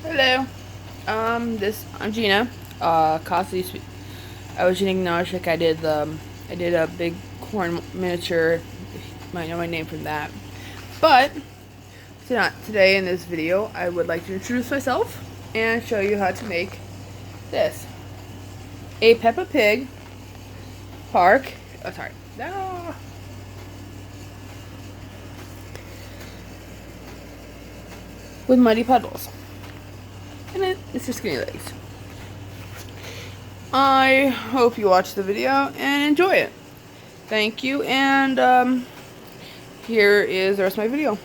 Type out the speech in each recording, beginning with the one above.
Hello. I'm Gina. Cosley. I was eating ignasiak. I did a big corn miniature. You might know my name from that. But today in this video, I would like to introduce myself and show you how to make this. A Peppa Pig park. Oh, sorry. No. With muddy puddles. And it's just skinny legs. I hope you watch the video and enjoy it. Thank you, and here is the rest of my video.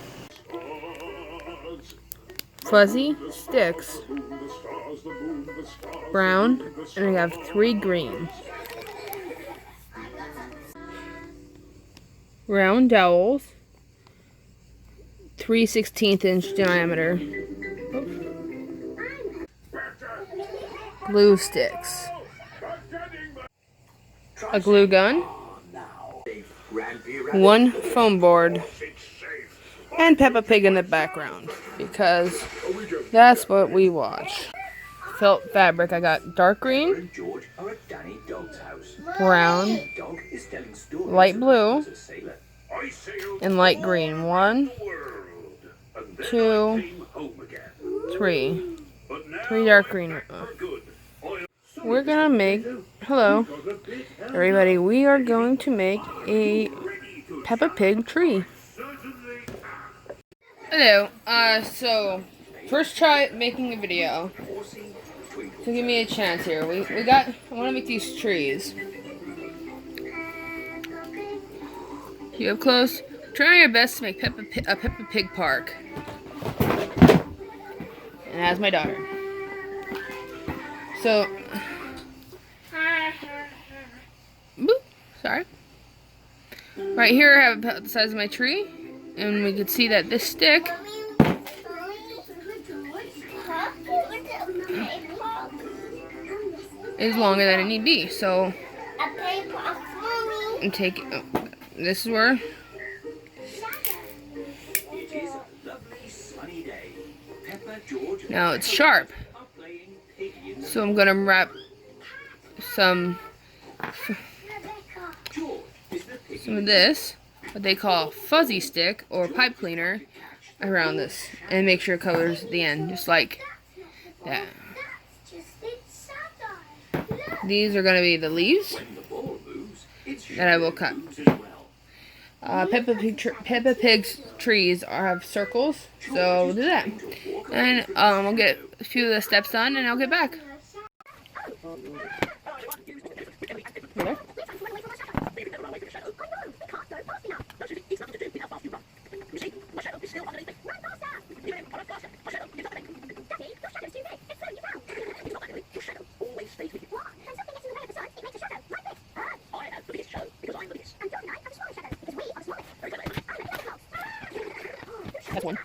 Fuzzy sticks, brown, and I have 3 green. Round dowels, 3 16-inch diameter. Glue sticks, a glue gun, 1 foam board, and Peppa Pig in the background because that's what we watch. Felt fabric, I got dark green, brown, light blue, and light green. 1, 2, 3. 3 dark green. We're gonna make, hello everybody, we are going to make a Peppa Pig tree. Hello, so first try making a video. So give me a chance here. I wanna make these trees. You up close. Try your best to make a Peppa Pig park. And that's my daughter. So, boop, sorry. Right here I have about the size of my tree, and we can see that this stick is longer than it need be. So, and take this is where. Now it's sharp, so I'm gonna wrap some of this, what they call fuzzy stick or pipe cleaner, around this, and make sure it covers the end, just like that. These are gonna be the leaves that I will cut. Peppa Pig's trees have circles, so we'll do that. And we'll get a few of the steps done, and I'll get back. There. That's one.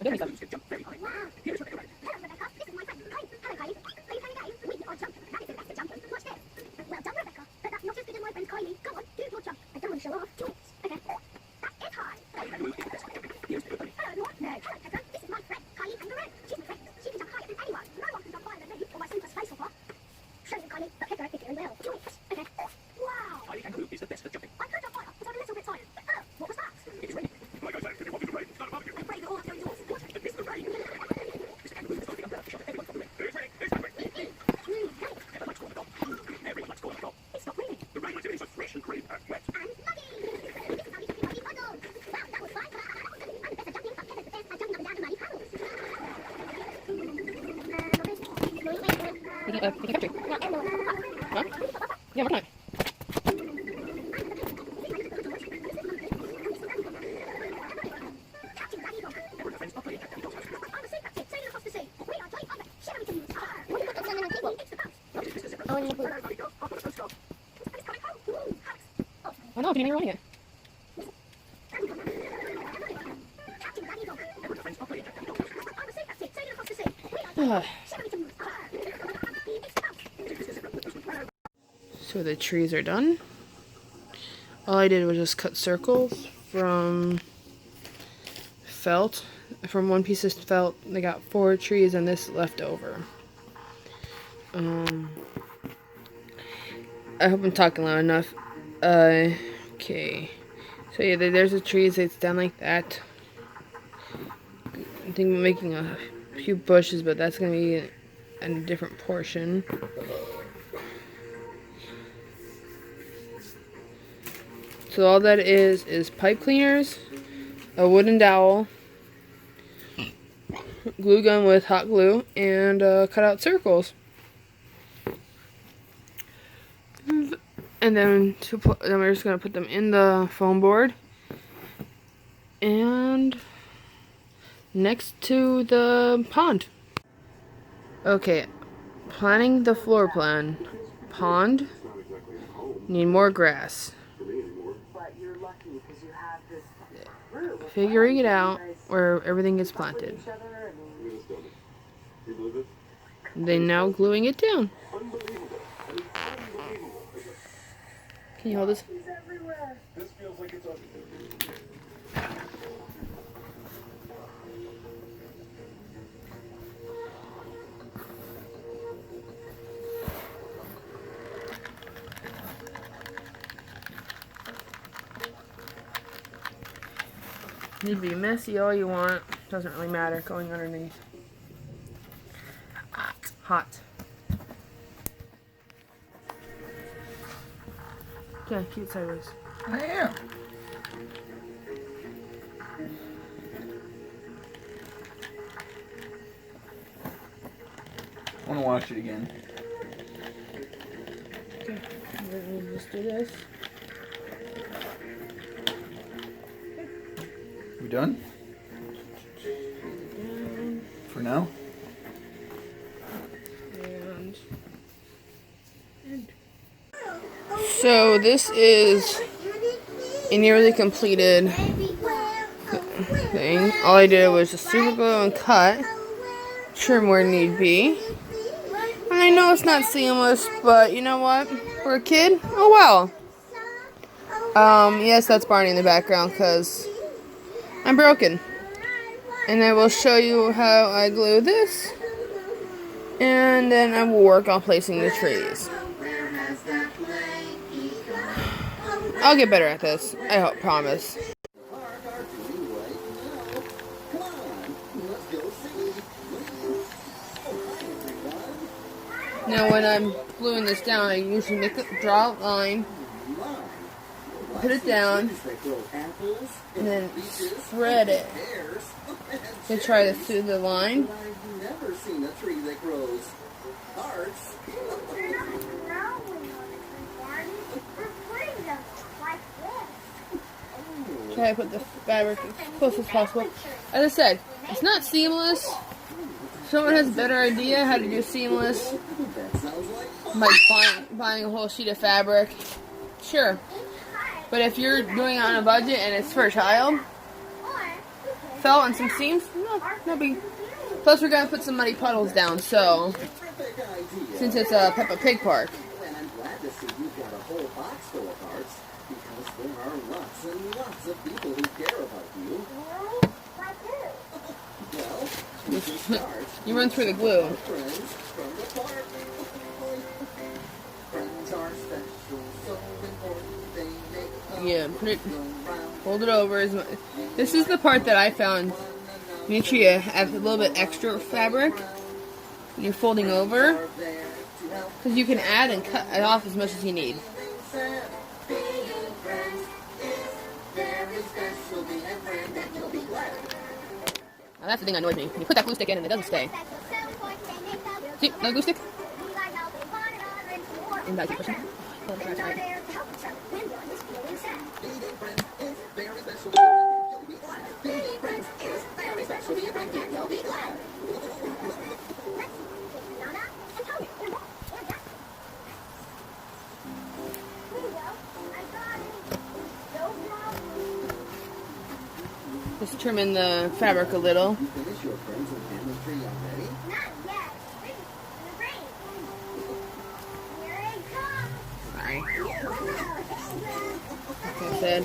Huh? Yeah, we're not. Oh no, can you running it? So the trees are done. All I did was just cut circles from felt. From one piece of felt, they got 4 trees and this left over. I hope I'm talking loud enough. Okay. So yeah, there's the trees. It's done like that. I think I'm making a few bushes, but that's gonna be in a different portion. So all that is pipe cleaners, a wooden dowel, glue gun with hot glue, and cut out circles. And then then we're just gonna put them in the foam board and next to the pond. Okay, planning the floor plan. Pond, need more grass. Figuring it out where everything gets planted. Then now gluing it down. Can you hold this? You can be messy all you want. Doesn't really matter going underneath. Hot. Yeah, keep it sideways. I am. I want to watch it again. Okay, we'll just do this. We done? For now? So this is a nearly completed thing. All I did was just super glue and cut, trim where need be. And I know it's not seamless, but you know what? For a kid, oh well. Yes, that's Barney in the background because I'm broken. And I will show you how I glue this. And then I will work on placing the trees. I'll get better at this. I hope, promise. Now when I'm gluing this down, I usually draw a line, put it down, and then spread it to try to through the line. Try to put the fabric as close as possible. As I said, it's not seamless. If someone has a better idea how to do seamless, like buying a whole sheet of fabric, sure. But if you're doing it on a budget and it's for a child, felt and some seams. No big. Plus, we're gonna put some muddy puddles down. So, since it's a Peppa Pig park. And I'm glad to see you've got a whole box full of hearts, because there are lots and lots of people who care about you. Well, to start, You run through the glue. friends from the park. Friends are special, so important, they make Yeah, fold it over. This is the part that I found. Make sure you have a little bit extra fabric when you're folding over, because you can add and cut it off as much as you need. Now that's the thing that annoys me. When you put that glue stick in and it doesn't stay. See, another glue stick? And that's the Just trimming the fabric a little. Finish your friends and family tree already? Not yet. Wait, in the rain. Here it comes. Sorry. Like I said.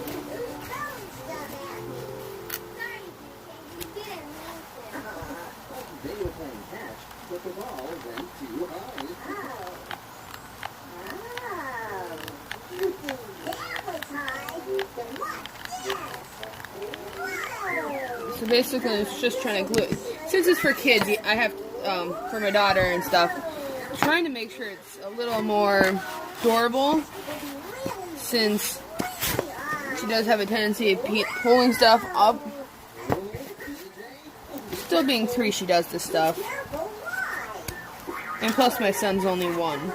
They were playing catch, but the ball went too high. So basically, it's just trying to glue it. Since it's for kids, I have, for my daughter and stuff, trying to make sure it's a little more durable, since she does have a tendency of pulling stuff up. Still being 3, she does this stuff. And plus, my son's only 1.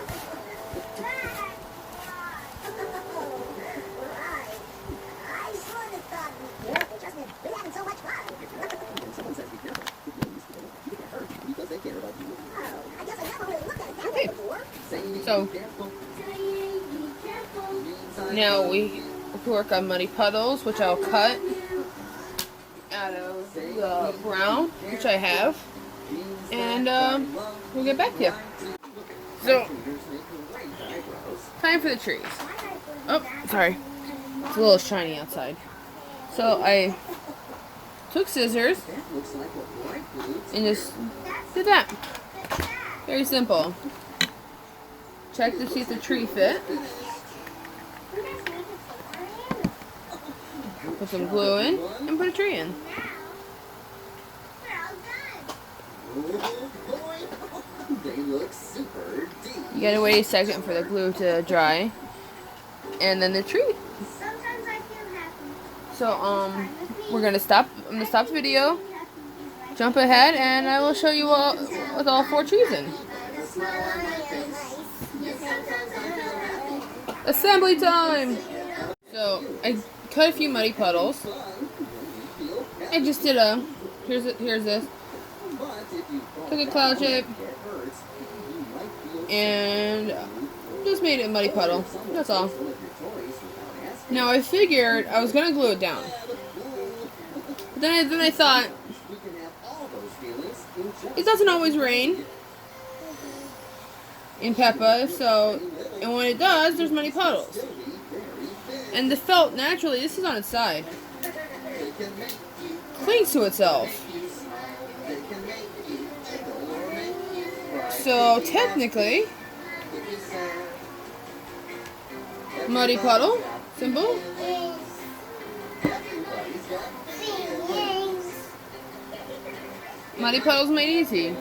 So, now we work on muddy puddles, which I'll cut out of the brown, which I have, and we'll get back to you. So, time for the trees. Oh, sorry. It's a little shiny outside. So, I took scissors and just did that. Very simple. Check to see if the tree fit. Put some glue in and put a tree in. They look super deep. You gotta wait a second for the glue to dry, and then the tree. Sometimes I feel happy. So we're gonna stop. I'm gonna stop the video, jump ahead, and I will show you all with all 4 trees in. Assembly time! So I cut a few muddy puddles. I just did here's this. Took a cloud shape and just made it a muddy puddle. That's all. Now I figured I was gonna glue it down. But then I thought it doesn't always rain in Peppa, and when it does, there's muddy puddles. And the felt, naturally, this is on its side, clings to itself. So, technically, muddy puddle, simple. Muddy puddles made easy.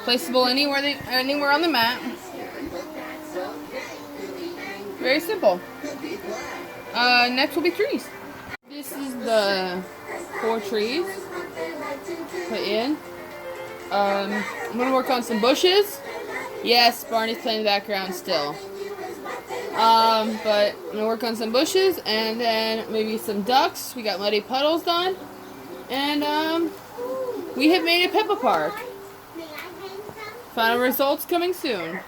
Placeable anywhere on the mat. Very simple. Next will be trees. This is the 4 trees put in. I'm gonna work on some bushes. Yes, Barney's playing in the background still. But I'm gonna work on some bushes and then maybe some ducks. We got muddy puddles done, and we have made a Peppa Park. Final results coming soon.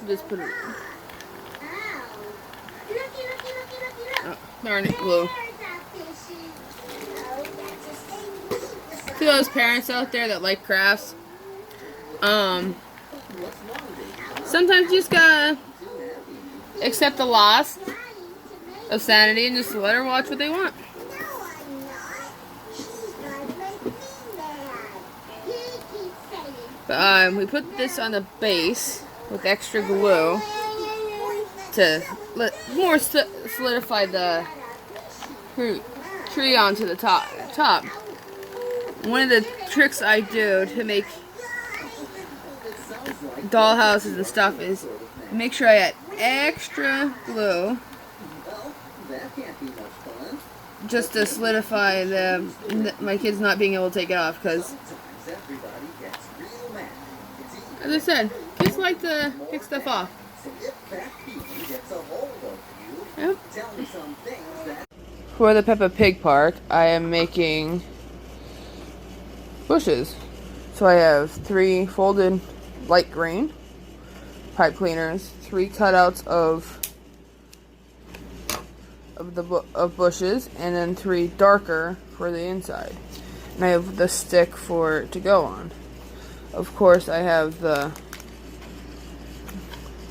Just put it. Oh, darn it, glue. To those parents out there that like crafts, sometimes you just gotta accept the loss of sanity and just let her watch what they want. No, I'm not. She's not making me mad. He keeps saying. But we put this on the base with extra glue to more solidify the tree onto the top. One of the tricks I do to make dollhouses and stuff is make sure I add extra glue just to solidify my kids not being able to take it off, because as I said, kids like to pick stuff off. Yep. For the Peppa Pig part, I am making bushes. So I have 3 folded light green pipe cleaners, 3 cutouts of bushes, and then 3 darker for the inside. And I have the stick for it to go on. Of course, I have the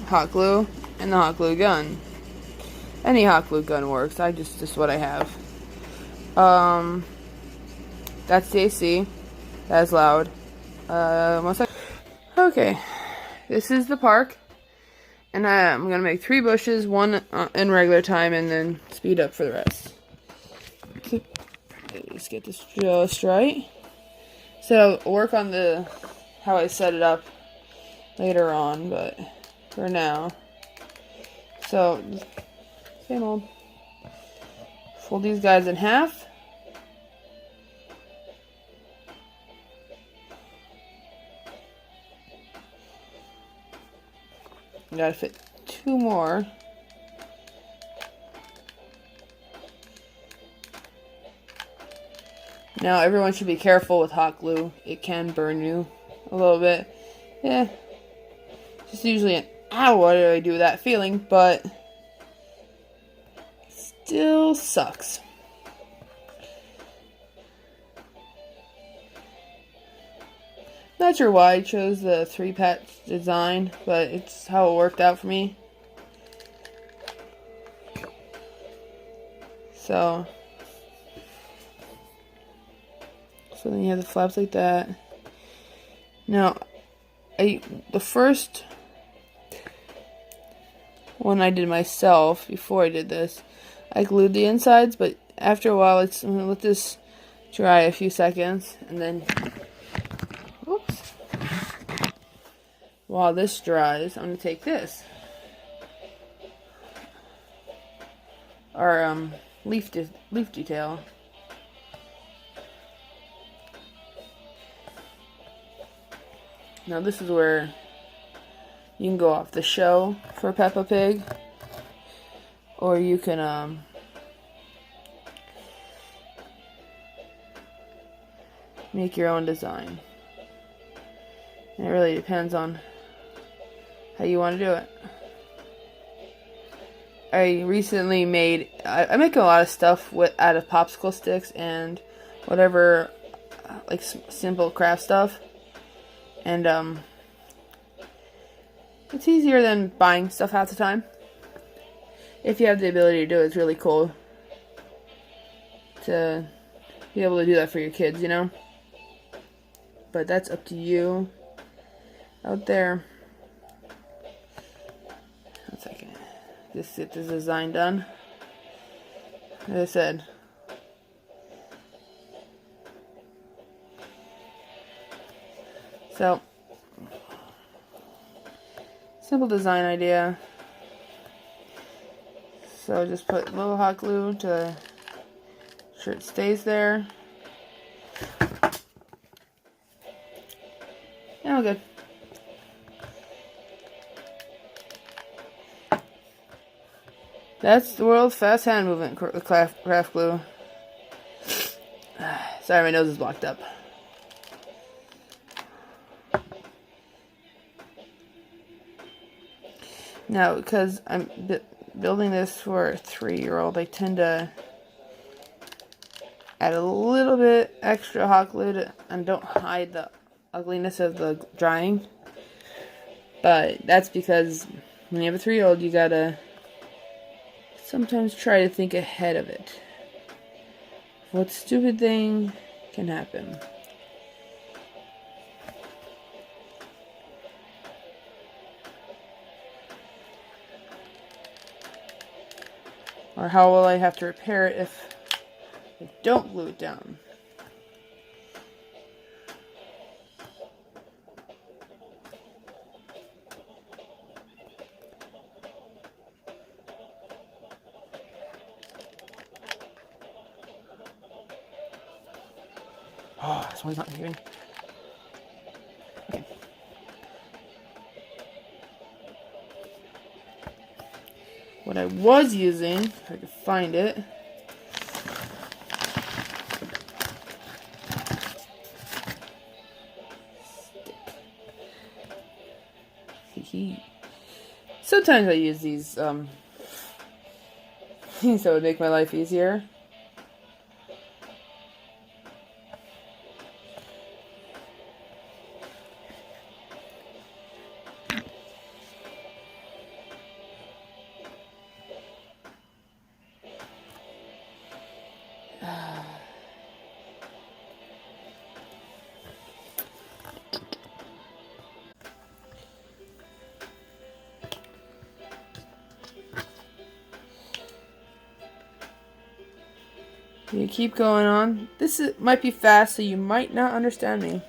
hot glue and the hot glue gun. Any hot glue gun works. Just what I have. That's the AC. That's loud. One second. Okay, this is the park, and I'm gonna make 3 bushes, 1 in regular time, and then speed up for the rest. Okay. Let's get this just right. So I'll work on how I set it up later on, but for now, so same old. Fold these guys in half. Gotta fit 2 more. Now everyone should be careful with hot glue. It can burn you a little bit. Yeah. Just usually an ow, what do I do with that feeling, but still sucks. Not sure why I chose the 3-patch design, but it's how it worked out for me. So then you have the flaps like that. Now, the first one I did myself before I did this, I glued the insides, but after a while, I'm gonna let this dry a few seconds, and then, oops. While this dries, I'm gonna take this, our leaf detail. Now this is where you can go off the show for Peppa Pig, or you can make your own design. And it really depends on how you want to do it. I recently made, I make a lot of stuff out of popsicle sticks and whatever, like simple craft stuff. And it's easier than buying stuff half the time. If you have the ability to do it, it's really cool to be able to do that for your kids, you know? But that's up to you out there. One second. Just get this design done. As I said, so simple design idea. So just put a little hot glue to make sure it stays there. And we're good. That's the world's fast hand movement with craft glue. Sorry, my nose is blocked up. Now, because I'm building this for a 3-year-old, I tend to Add a little bit extra hot glue and don't hide the ugliness of the drying. But that's because when you have a 3-year-old, you gotta sometimes try to think ahead of it. What stupid thing can happen? Or how will I have to repair it if I don't glue it down? Oh, this one's not moving. Okay. What I was using, if I could find it, sometimes I use these things that would make my life easier. You keep going on. Might be fast, so you might not understand me.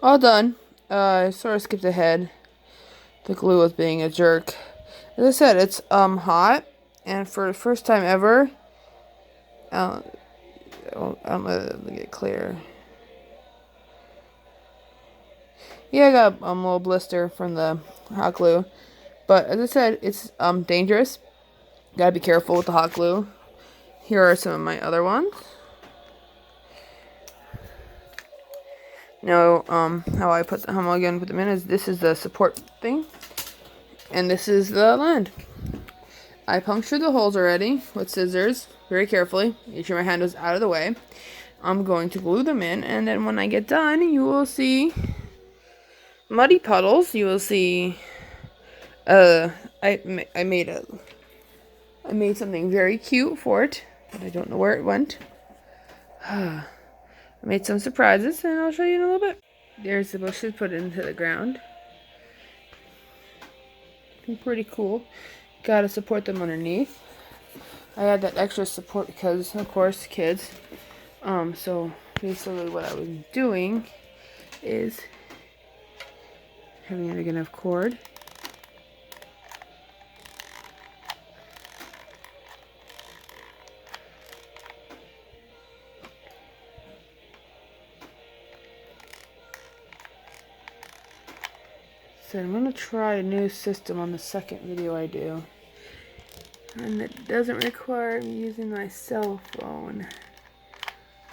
All done. I sort of skipped ahead. The glue was being a jerk. As I said, it's hot, and for the first time ever, I'm gonna get clear. Yeah, I got a little blister from the hot glue, but as I said, it's dangerous. Gotta be careful with the hot glue. Here are some of my other ones. Now, how I'm gonna put them in is this is the support thing, and this is the land. I punctured the holes already with scissors, very carefully. Make sure my hand was out of the way. I'm going to glue them in, and then when I get done, you will see muddy puddles. You will see. I made something very cute for it, but I don't know where it went. I made some surprises, and I'll show you in a little bit. There's the bushes put into the ground. Pretty cool. gotta support them underneath. I had that extra support because, of course, kids. So basically what I was doing is having a big enough cord. So I'm gonna try a new system on the second video I do. And it doesn't require me using my cell phone.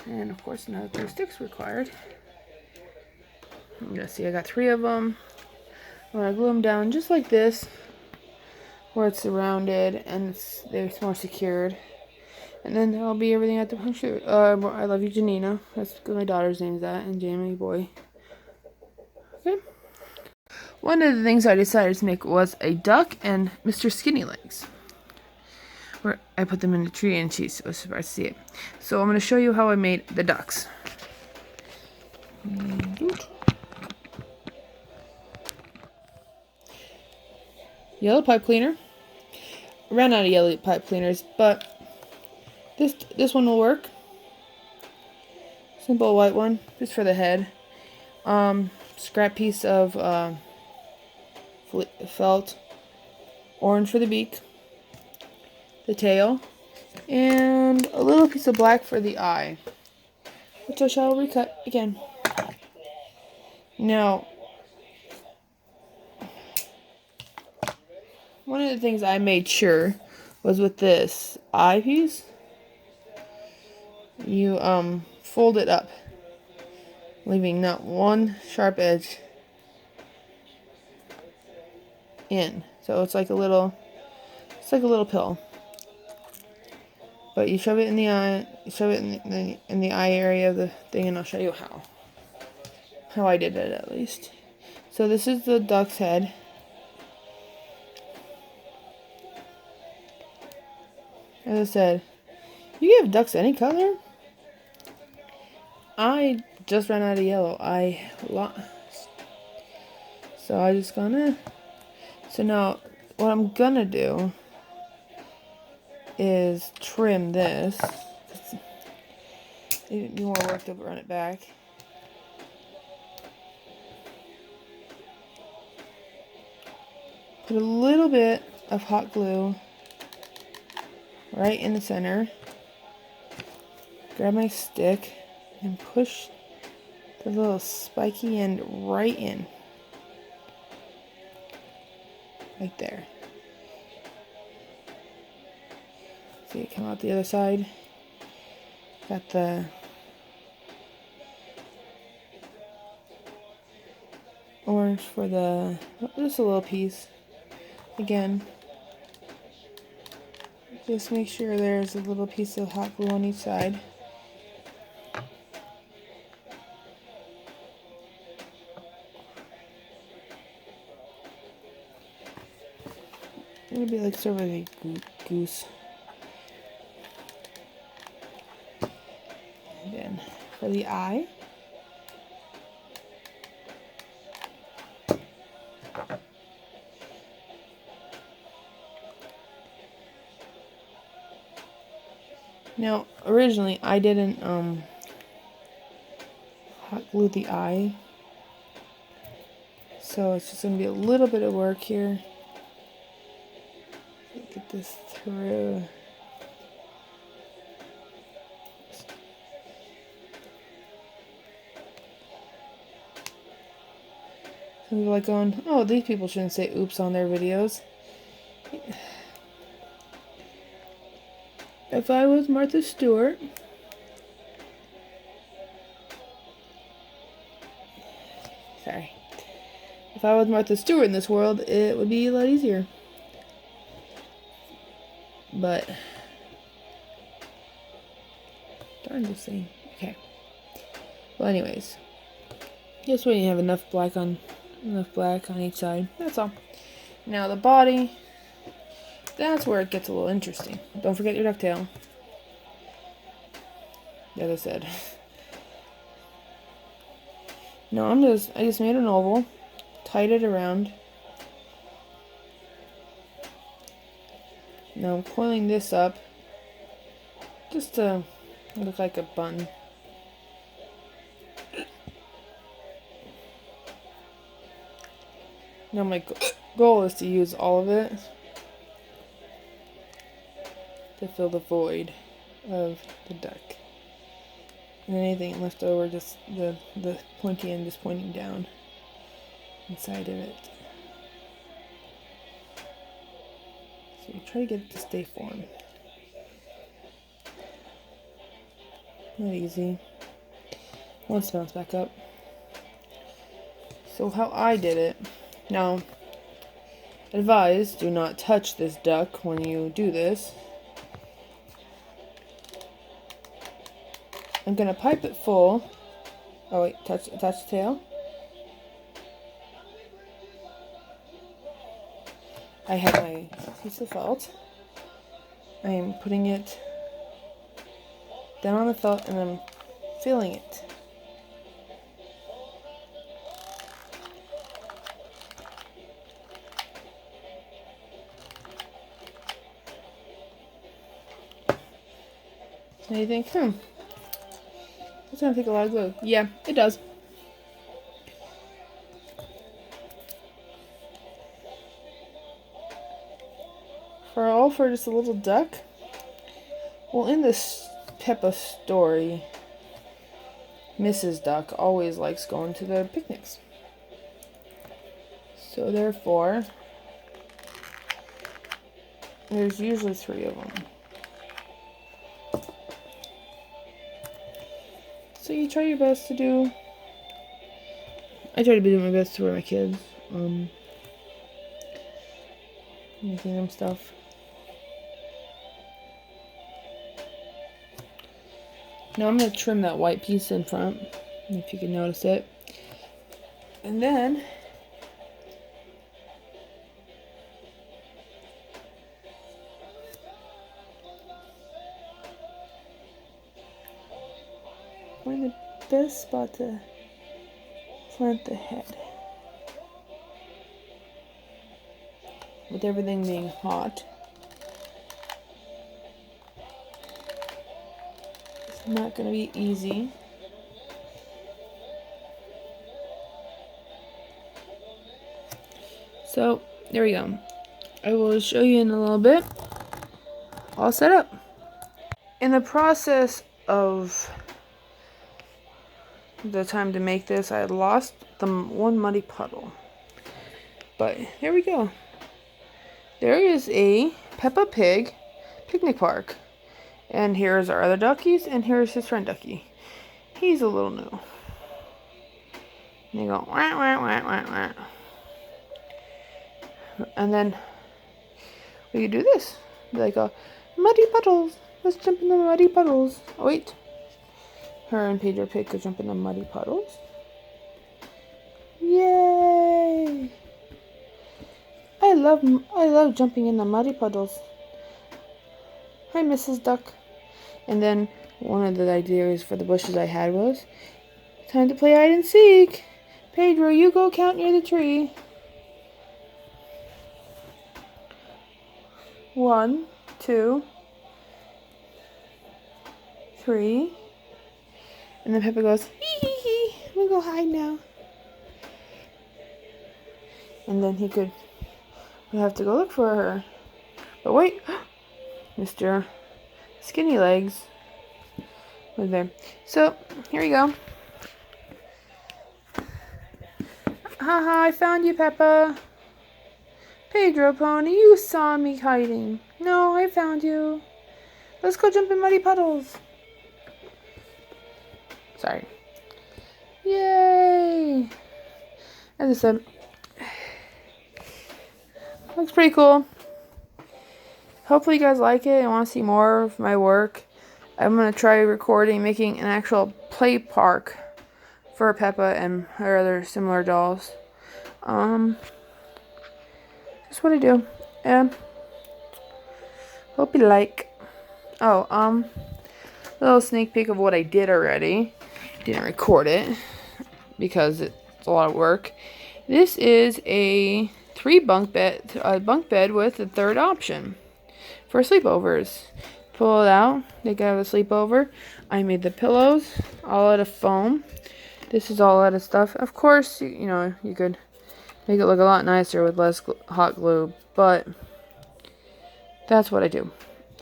And of course, no glue sticks required. You see, I got 3 of them. I'm gonna glue them down just like this, where it's surrounded and they're more secured. And then that'll be everything at the puncture. I love you, Janina. That's what my daughter's name's that, and Jamie boy. Okay. One of the things I decided to make was a duck and Mr. Skinny Legs. Where I put them in the tree and she was surprised to see it. So I'm going to show you how I made the ducks. Yellow pipe cleaner. I ran out of yellow pipe cleaners, but this one will work. Simple white one, just for the head. Scrap piece of felt. Orange for the beak. The tail, and a little piece of black for the eye, which I shall recut again. Now, one of the things I made sure was with this eye piece, you fold it up, leaving not one sharp edge in. So it's like a little pill. But you shove it in the eye, you shove it in the eye area of the thing, and I'll show you how I did it at least. So this is the duck's head. As I said, you give ducks any color. I just ran out of yellow. So I just gonna. So now what I'm gonna do is trim this. It'd be more work to run it back. Put a little bit of hot glue right in the center. Grab my stick and push the little spiky end right in. Right there. See it come out the other side. Got the orange for the, just a little piece. Again, just make sure there's a little piece of hot glue on each side. It'll be like sort of a goose. And then for the eye, now originally I didn't hot glue the eye, so it's just gonna be a little bit of work here. Get this through. Some people are like going, oh, these people shouldn't say oops on their videos. If I was Martha Stewart, sorry. If I was Martha Stewart in this world, it would be a lot easier. But darn this thing. Okay. Well, anyways, just when you have enough black on each side. That's all. Now the body. That's where it gets a little interesting. Don't forget your ducktail. As I said. No, I just made an oval, tied it around. Now I'm coiling this up just to look like a bun. Now my goal is to use all of it to fill the void of the duck. And anything left over, just the pointy end just pointing down inside of it. So you try to get it to stay form. Not easy. Once bounce back up. So how I did it. Now, advise, do not touch this duck when you do this. I'm gonna pipe it full. Oh wait, attach the tail. I have my piece of felt. I am putting it down on the felt and I'm filling it. And you think, it's gonna take a lot of glue. Yeah, it does. For just a little duck. Well, in this Peppa story, Mrs. Duck always likes going to the picnics. So therefore, there's usually 3 of them. So you try your best to do. I try to do my best for my kids. Making them stuff. Now I'm going to trim that white piece in front, if you can notice it. And then find the best spot to plant the head. With everything being hot, it's not going to be easy. So there we go. I will show you in a little bit. All set up. In the process of the time to make this, I had lost the one muddy puddle. But here we go. There is a Peppa Pig picnic park. And here's our other duckies, and here's his friend Ducky. He's a little new. And they go, wah, wah, wah, wah, wah. And then we could do this. Be like, muddy puddles. Let's jump in the muddy puddles. Oh, wait. Her and Pedro Pig could jump in the muddy puddles. Yay! I love jumping in the muddy puddles. Hi, Mrs. Duck. And then one of the ideas for the bushes I had was, time to play hide and seek. Pedro, you go count near the tree. 1, 2, 3. And then Peppa goes, hee hee hee. I'm gonna go hide now. And then we have to go look for her. But wait, Mr. Skinny Legs was there. So, here we go. Haha, I found you, Peppa. Pedro Pony, you saw me hiding. No, I found you. Let's go jump in muddy puddles. Sorry. Yay! As I said, looks pretty cool. Hopefully you guys like it and want to see more of my work. I'm going to try making an actual play park for Peppa and her other similar dolls. Just what I do. And hope you like. Oh, a little sneak peek of what I did already. Didn't record it because it's a lot of work. This is a bunk bed with a third option. for sleepovers. Pull it out. They could have a sleepover. I made the pillows all out of foam. This is all out of stuff. Of course, you know, you could make it look a lot nicer with less hot glue, but that's what I do.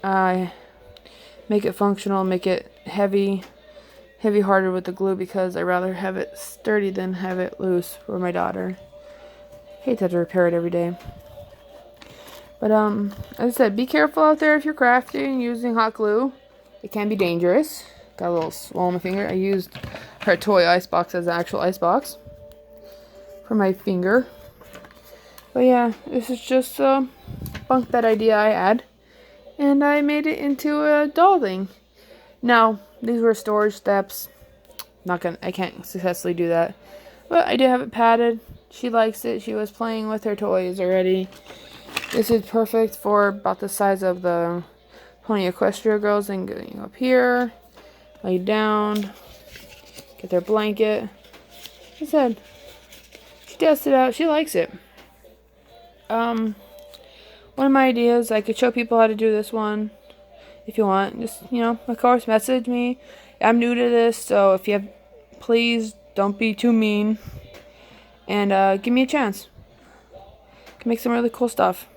I make it functional, make it heavy-hearted with the glue because I'd rather have it sturdy than have it loose for my daughter. Hate to have to repair it every day. But as I said, be careful out there if you're crafting using hot glue. It can be dangerous. Got a little swell on my finger. I used her toy icebox as an actual icebox for my finger. But yeah, this is just a bunk bed idea I had, and I made it into a doll thing. Now, these were storage steps. I can't successfully do that. But I did have it padded. She likes it. She was playing with her toys already. This is perfect for about the size of the Pony Equestria girls. And going up here, lay down, get their blanket. Like I said, she tested it out. She likes it. One of my ideas, I could show people how to do this one. If you want, just, you know, of course, message me. I'm new to this, so if you have, please don't be too mean. And give me a chance. Can make some really cool stuff.